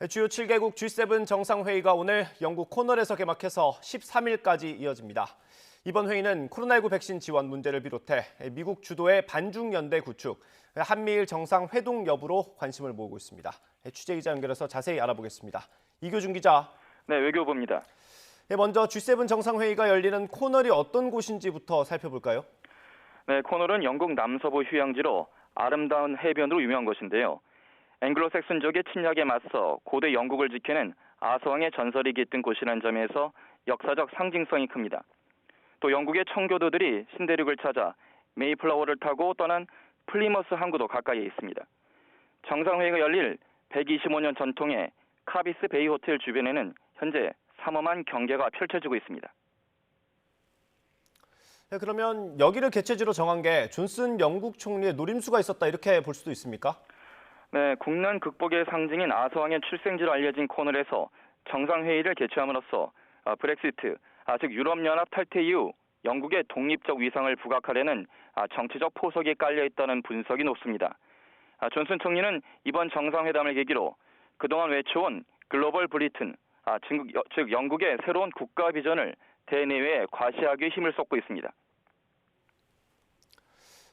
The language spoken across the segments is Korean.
주요 7개국 G7 정상회의가 오늘 영국 코널에서 개막해서 13일까지 이어집니다. 이번 회의는 코로나19 백신 지원 문제를 비롯해 미국 주도의 반중연대 구축, 한미일 정상회동 여부로 관심을 모으고 있습니다. 취재기자 연결해서 자세히 알아보겠습니다. 이교준 기자. 네, 외교부입니다. 먼저 G7 정상회의가 열리는 코널이 어떤 곳인지부터 살펴볼까요? 네, 코널은 영국 남서부 휴양지로 아름다운 해변으로 유명한 곳인데요. 앵글로색슨족의 침략에 맞서 고대 영국을 지켜낸 아서왕의 전설이 깃든 곳이라는 점에서 역사적 상징성이 큽니다. 또 영국의 청교도들이 신대륙을 찾아 메이플라워를 타고 떠난 플리머스 항구도 가까이에 있습니다. 정상회의가 열릴 125년 전통의 카비스 베이 호텔 주변에는 현재 삼엄한 경계가 펼쳐지고 있습니다. 그러면 여기를 개최지로 정한 게 존슨 영국 총리의 노림수가 있었다 이렇게 볼 수도 있습니까? 네, 국난 극복의 상징인 아서왕의 출생지로 알려진 코널에서 정상회의를 개최함으로써 브렉시트, 즉 유럽연합 탈퇴 이후 영국의 독립적 위상을 부각하려는 정치적 포석이 깔려있다는 분석이 높습니다. 존슨 총리는 이번 정상회담을 계기로 그동안 외쳐온 글로벌 브리튼, 즉 영국의 새로운 국가 비전을 대내외에 과시하기 위해 힘을 쏟고 있습니다.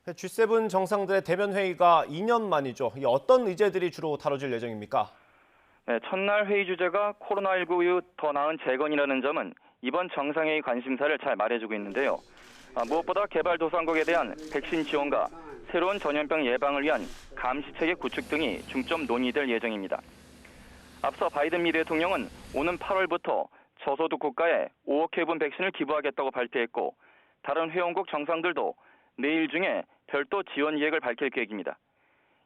G7 정상들의 대면 회의가 2년 만이죠. 어떤 의제들이 주로 다뤄질 예정입니까? 네, 첫날 회의 주제가 코로나19 이후 더 나은 재건이라는 점은 이번 정상회의 관심사를 잘 말해주고 있는데요. 무엇보다 개발도상국에 대한 백신 지원과 새로운 전염병 예방을 위한 감시체계 구축 등이 중점 논의될 예정입니다. 앞서 바이든 미 대통령은 오는 8월부터 저소득 국가에 5억 회분 백신을 기부하겠다고 발표했고, 다른 회원국 정상들도 내일 중에 별도 지원 계획을 밝힐 계획입니다.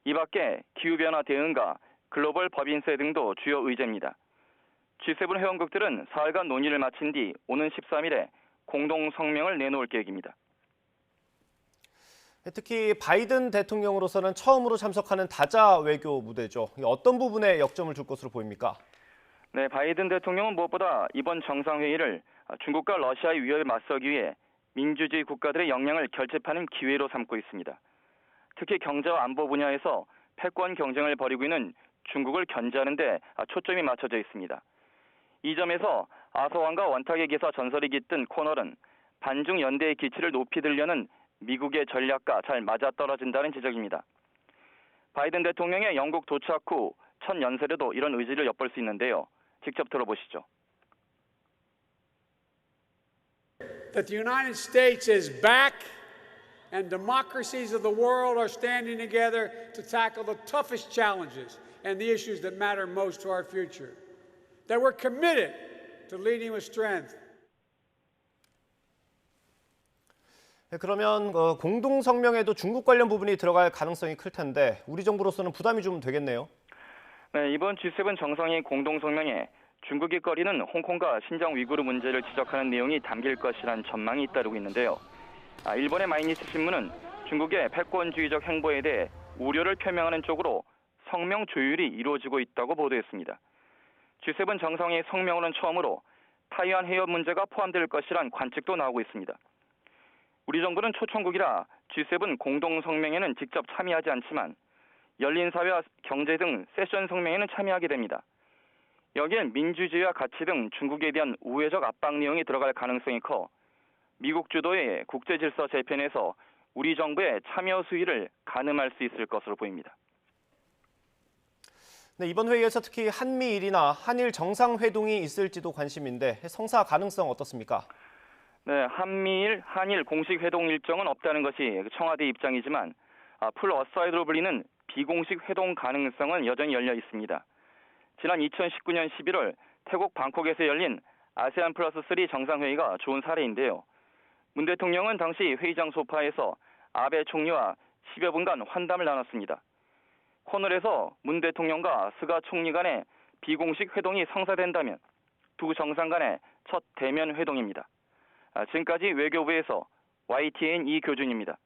이 밖에 기후변화 대응과 글로벌 법인세 등도 주요 의제입니다. G7 회원국들은 사흘간 논의를 마친 뒤 오는 13일에 공동 성명을 내놓을 계획입니다. 특히 바이든 대통령으로서는 처음으로 참석하는 다자 외교 무대죠. 어떤 부분에 역점을 줄 것으로 보입니까? 네, 바이든 대통령은 무엇보다 이번 정상회의를 중국과 러시아의 위협에 맞서기 위해 민주주의 국가들의 역량을 결집하는 기회로 삼고 있습니다. 특히 경제와 안보 분야에서 패권 경쟁을 벌이고 있는 중국을 견제하는 데 초점이 맞춰져 있습니다. 이 점에서 아서왕과 원탁의 기사 전설이 깃든 코널은 반중 연대의 기치를 높이 들려는 미국의 전략과 잘 맞아떨어진다는 지적입니다. 바이든 대통령의 영국 도착 후 첫 연설에도 이런 의지를 엿볼 수 있는데요. 직접 들어보시죠. That the United States is back and democracies of the world are standing together to tackle the toughest challenges and the issues that matter most to our future. That we're committed to leading with strength. 그러면 공동 성명에도 중국 관련 부분이 들어갈 가능성이 클 텐데 우리 정부로서는 부담이 좀 되겠네요. 네, 이번 G7 정상회의 공동 성명에 중국이 꺼리는 홍콩과 신장 위구르 문제를 지적하는 내용이 담길 것이라는 전망이 잇따르고 있는데요. 일본의 마이니치 신문은 중국의 패권주의적 행보에 대해 우려를 표명하는 쪽으로 성명 조율이 이루어지고 있다고 보도했습니다. G7 정상회의 성명으로는 처음으로 타이완 해협 문제가 포함될 것이란 관측도 나오고 있습니다. 우리 정부는 초청국이라 G7 공동 성명에는 직접 참여하지 않지만 열린 사회와 경제 등 세션 성명에는 참여하게 됩니다. 여기엔 민주주의와 가치 등 중국에 대한 우회적 압박 내용이 들어갈 가능성이 커 미국 주도의 국제질서 재편에서 우리 정부의 참여 수위를 가늠할 수 있을 것으로 보입니다. 네, 이번 회의에서 특히 한미일이나 한일 정상회동이 있을지도 관심인데 성사 가능성 어떻습니까? 네, 한미일, 한일 공식 회동 일정은 없다는 것이 청와대 입장이지만 풀 어사이드로 불리는 비공식 회동 가능성은 여전히 열려 있습니다. 지난 2019년 11월 태국 방콕에서 열린 아세안 플러스 3 정상회의가 좋은 사례인데요. 문 대통령은 당시 회의장 소파에서 아베 총리와 10여 분간 환담을 나눴습니다. 코널에서 문 대통령과 스가 총리 간의 비공식 회동이 성사된다면 두 정상 간의 첫 대면 회동입니다. 지금까지 외교부에서 YTN 이교준입니다.